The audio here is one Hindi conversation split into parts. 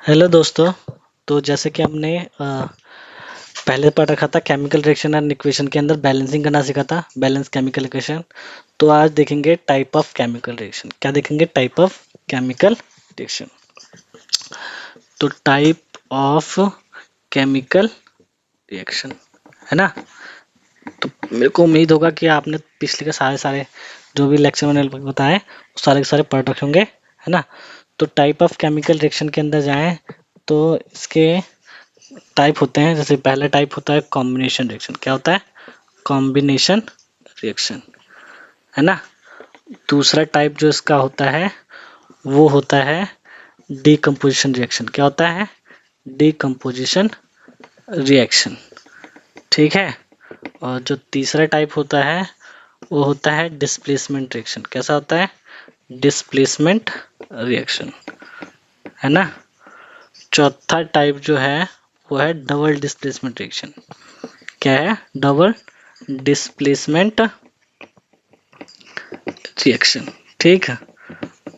हेलो दोस्तों। तो जैसे कि हमने पहले पढ़ रखा था केमिकल रिएक्शन एंड इक्वेशन के अंदर बैलेंसिंग करना सीखा था, बैलेंस केमिकल इक्वेशन। तो आज देखेंगे टाइप ऑफ केमिकल रिएक्शन। क्या देखेंगे? Type of chemical reaction. तो टाइप ऑफ केमिकल रिएक्शन, है ना। तो मेरे को उम्मीद होगा कि आपने पिछले के सारे सारे जो भी लेक्चर मैंने बताए वो सारे के सारे पढ़ रखे होंगे, है ना। तो टाइप ऑफ केमिकल रिएक्शन के अंदर जाएं तो इसके टाइप होते हैं। जैसे पहला टाइप होता है कॉम्बिनेशन रिएक्शन। क्या होता है? कॉम्बिनेशन रिएक्शन, है ना। दूसरा टाइप जो इसका होता है वो होता है डीकम्पोजिशन रिएक्शन। क्या होता है? डीकम्पोजिशन रिएक्शन, ठीक है। और जो तीसरा टाइप होता है वो होता है डिस्प्लेसमेंट रिएक्शन। कैसा होता है? डिस्प्लेसमेंट रिएक्शन, है ना। चौथा टाइप जो है वो है डबल डिस्प्लेसमेंट रिएक्शन। क्या है? डबल डिस्प्लेसमेंट रिएक्शन, ठीक है।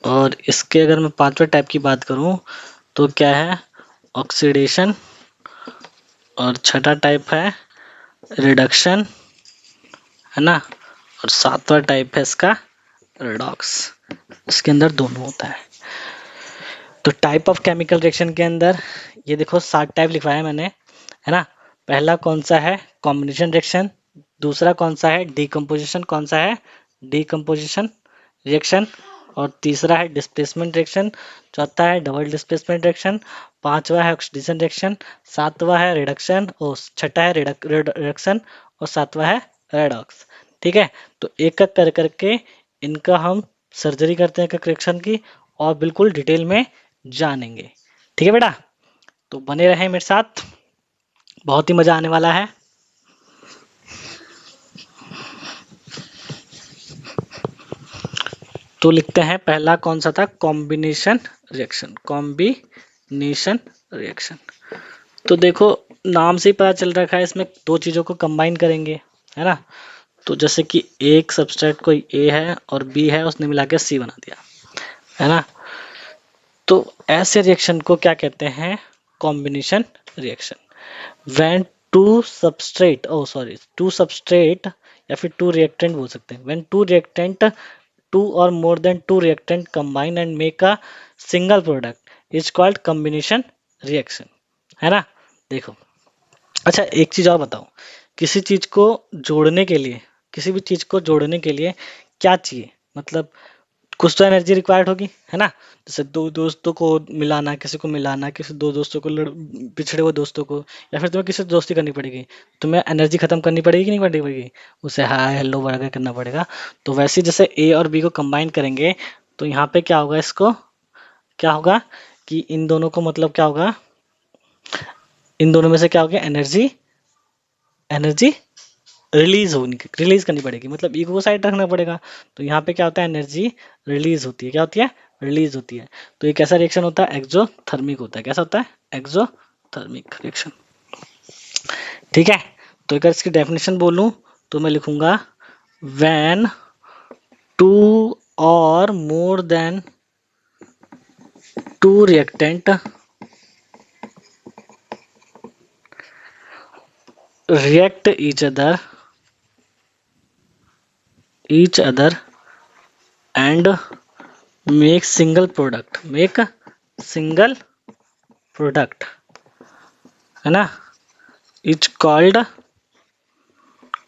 और इसके अगर मैं पांचवें टाइप की बात करूं तो क्या है? ऑक्सीडेशन। और छठा टाइप है रिडक्शन, है ना। और सातवां टाइप है इसका रिडॉक्स। इसके अंदर दोनों होता है। तो टाइप ऑफ केमिकल रिएक्शन के अंदर ये देखो 7 टाइप लिखवाया मैंने, है ना। पहला कौन सा है? Combination reaction. दूसरा कौन सा है? डीकम्पोजिशन। कौन सा है? Decomposition reaction. और तीसरा है डिस्प्लेसमेंट रिएक्शन। चौथा है डबल डिस्प्लेसमेंट रिएक्शन। पांचवा है ऑक्सीडेशन रिएक्शन। सातवां है रिडक्शन। और छठा है रिडक्शन। और सातवां है रेडॉक्स, ठीक है। तो एक एक कर करके इनका हम सर्जरी करते हैं एक रिएक्शन की, और बिल्कुल डिटेल में जानेंगे, ठीक है बेटा। तो बने रहें मेरे साथ, बहुत ही मजा आने वाला है। तो लिखते हैं पहला कौन सा था? Combination reaction. Combination reaction. तो देखो नाम से ही पता चल रखा है इसमें दो चीजों को कंबाइन करेंगे, है ना। तो जैसे कि एक सबस्ट्रेट कोई ए है और बी है, उसने मिला के सी बना दिया, है ना। तो ऐसे रिएक्शन को क्या कहते हैं? Combination reaction. When two substrate, oh sorry, two substrate या फिर टू रिएक्टेंट बोल सकते हैं। व्हेन टू रिएक्टेंट, टू और more than two reactant combine and make a single product is called combination reaction, है ना। देखो, अच्छा एक चीज और बताओ। किसी चीज को जोड़ने के लिए, किसी भी चीज को जोड़ने के लिए क्या चाहिए? मतलब कुछ तो एनर्जी रिक्वायर्ड होगी, है ना। जैसे दो दोस्तों को मिलाना, किसी को मिलाना, किसी दो दोस्तों को पिछड़े हुए दोस्तों को, या फिर तुम्हें किसी से दोस्ती करनी पड़ेगी, तुम्हें एनर्जी खत्म करनी पड़ेगी कि नहीं करनी पड़ेगी? उसे हाय हेलो वगैरह करना पड़ेगा। तो वैसे ही जैसे ए और बी को कंबाइन करेंगे तो यहाँ पे क्या होगा? इसको क्या होगा कि इन दोनों को मतलब क्या होगा? इन दोनों में से क्या होगा? एनर्जी, एनर्जी रिलीज करनी पड़ेगी, मतलब ईगो को साइड रखना पड़ेगा। तो यहाँ पे क्या होता है? एनर्जी रिलीज होती है। क्या होती है? रिलीज होती है। तो ये कैसा रिएक्शन होता है? एक्सोथर्मिक होता है। कैसा होता है? एक्सोथर्मिक रिएक्शन, ठीक है। तो अगर इसकी डेफिनेशन बोलूं तो मैं लिखूंगा व्हेन टू और more than two reactant react each other and make single product, है ना, इज कॉल्ड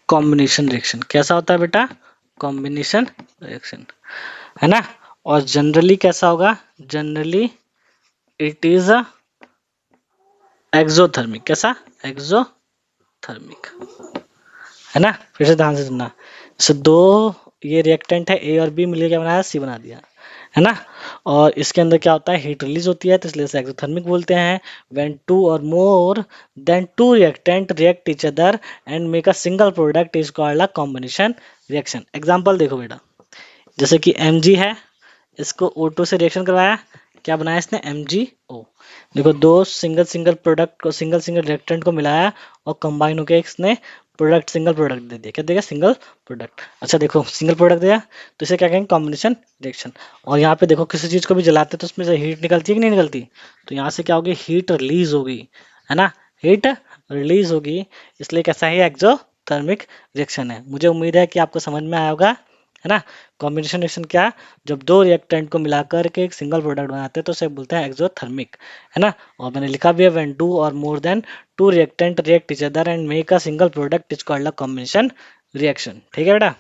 कॉम्बिनेशन रिएक्शन। कैसा होता है बेटा? कॉम्बिनेशन रिएक्शन, है ना। और जनरली कैसा होगा? Generally it is exothermic. कैसा? एक्सोथर्मिक, है ना। फिर से ध्यान से सुनना। जैसे दो ये रिएक्टेंट है ए और बी मिलकर क्या बनाया? सी बना दिया, है ना। और इसके अंदर क्या होता है? हीट रिलीज होती है, तो इसलिए इसे एक्सोथर्मिक बोलते हैं। व्हेन टू और more than two reactant react each other and make a single product is called a combination reaction. Example देखो बेटा, जैसे कि Mg है, इसको O2 से रिएक्शन करवाया, क्या बनाया इसने? MgO। देखो दो सिंगल सिंगल प्रोडक्ट को, सिंगल सिंगल रिएक्टेंट को मिलाया और कंबाइन होकर इसने प्रोडक्ट, सिंगल प्रोडक्ट दे दिया, क्या देगा, सिंगल प्रोडक्ट। अच्छा देखो सिंगल प्रोडक्ट दिया तो इसे क्या कहेंगे, कॉम्बिनेशन रिएक्शन। और यहाँ पे देखो किसी चीज को भी जलाते हैं तो उसमें से हीट निकलती है कि नहीं निकलती, तो यहाँ से क्या होगी, हीट रिलीज होगी, है ना, हीट रिलीज होगी, इसलिए कैसा है, एक्सोथर्मिक रिएक्शन है। मुझे उम्मीद है कि आपको समझ में आया होगा, है ना। कॉम्बिनेशन रिएक्शन क्या, जब दो रिएक्टेंट को मिलाकर के एक सिंगल प्रोडक्ट बनाते हैं तो उसे बोलते हैं एक्सोथर्मिक, है ना। और मैंने लिखा भी है, व्हेन टू और more than two reactant react each other and make a single product is called a combination reaction. ठीक है बेटा।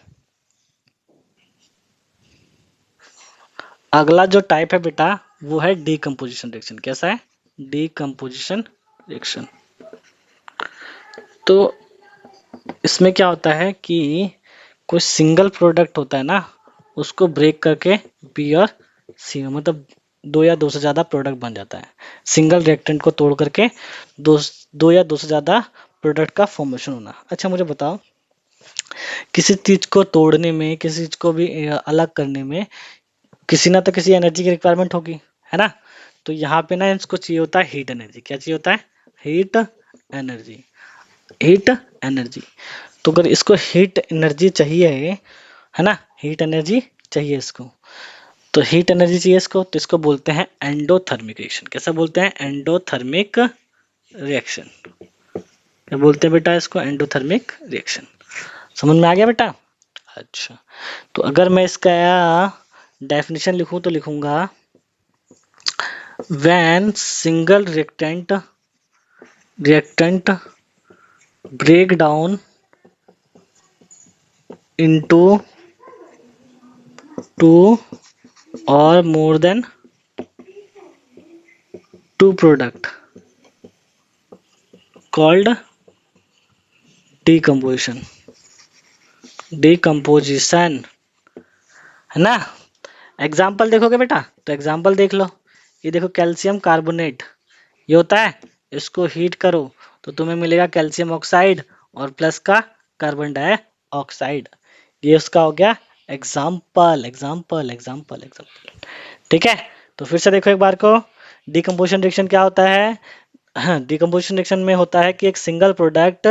अगला जो टाइप है बेटा वो है डीकम्पोजिशन रिएक्शन। कैसा है, डीकम्पोजिशन रिएक्शन। तो इसमें क्या होता है कि कोई सिंगल प्रोडक्ट होता है ना, उसको ब्रेक करके बी और सी में, मतलब दो या दो से ज्यादा प्रोडक्ट बन जाता है। सिंगल रिएक्टेंट को तोड़ करके दो दो या दो से ज्यादा प्रोडक्ट का फॉर्मेशन होना। अच्छा मुझे बताओ, किसी चीज को तोड़ने में, किसी चीज को भी अलग करने में किसी ना तो किसी एनर्जी की रिक्वायरमेंट होगी, है ना। तो यहाँ पे ना इसको चाहिए होता है हीट एनर्जी। क्या चाहिए होता है, हीट एनर्जी, हीट एनर्जी। तो अगर इसको हीट एनर्जी चाहिए, है ना, हीट एनर्जी चाहिए इसको, तो हीट एनर्जी चाहिए इसको, तो इसको बोलते हैं एंडोथर्मिक रिएक्शन। कैसा बोलते हैं, एंडोथर्मिक रिएक्शन। क्या बोलते हैं बेटा इसको, एंडोथर्मिक रिएक्शन। समझ में आ गया बेटा। अच्छा, तो अगर मैं इसका डेफिनेशन लिखूं तो लिखूंगा, when single reactant break down into two और more than two product called decomposition, decomposition, है ना। एग्जाम्पल देखोगे बेटा, तो एग्जाम्पल देख लो। ये देखो कैल्शियम कार्बोनेट, ये होता है, इसको हीट करो तो तुम्हें मिलेगा कैल्शियम ऑक्साइड और प्लस का कार्बन डाइऑक्साइड। ये उसका हो गया एग्जाम्पल, एग्जाम्पल, एग्जाम्पल, एग्जाम्पल। ठीक है, तो फिर से देखो एक बार को, डिकम्पोजिशन रिएक्शन क्या होता है। डिकम्पोजिशन रिएक्शन में होता है कि एक सिंगल प्रोडक्ट,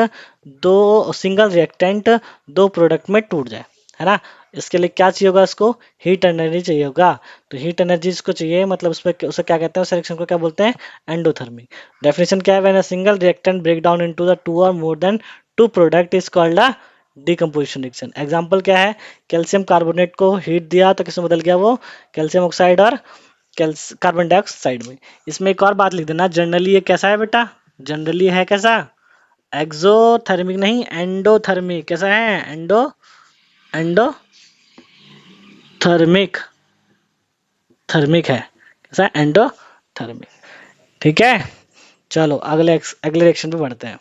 दो सिंगल रिएक्टेंट दो प्रोडक्ट में टूट जाए, है ना। इसके लिए क्या चाहिए होगा, इसको हीट एनर्जी चाहिए होगा। तो हीट एनर्जी इसको चाहिए, मतलब उसमें उसे क्या कहते हैं, उस रिएक्शन को क्या बोलते हैं, एंडोथर्मिक। डेफिनेशन क्या है, when a single reactant break down into the two और more than two product is called a decomposition reaction. Example क्या है, कैल्शियम कार्बोनेट को हीट दिया तो किसमें बदल गया वो, कैल्शियम ऑक्साइड और कार्बन डाइऑक्साइड में। इसमें एक और बात लिख देना, जनरली ये कैसा है बेटा, जनरली है कैसा, एक्सोथर्मिक नहीं, एंडोथर्मिक। कैसा है, एंडोथर्मिक, थर्मिक है, कैसा, एंडोथर्मिक। ठीक है, चलो अगले अगले रिएक्शन पे बढ़ते हैं।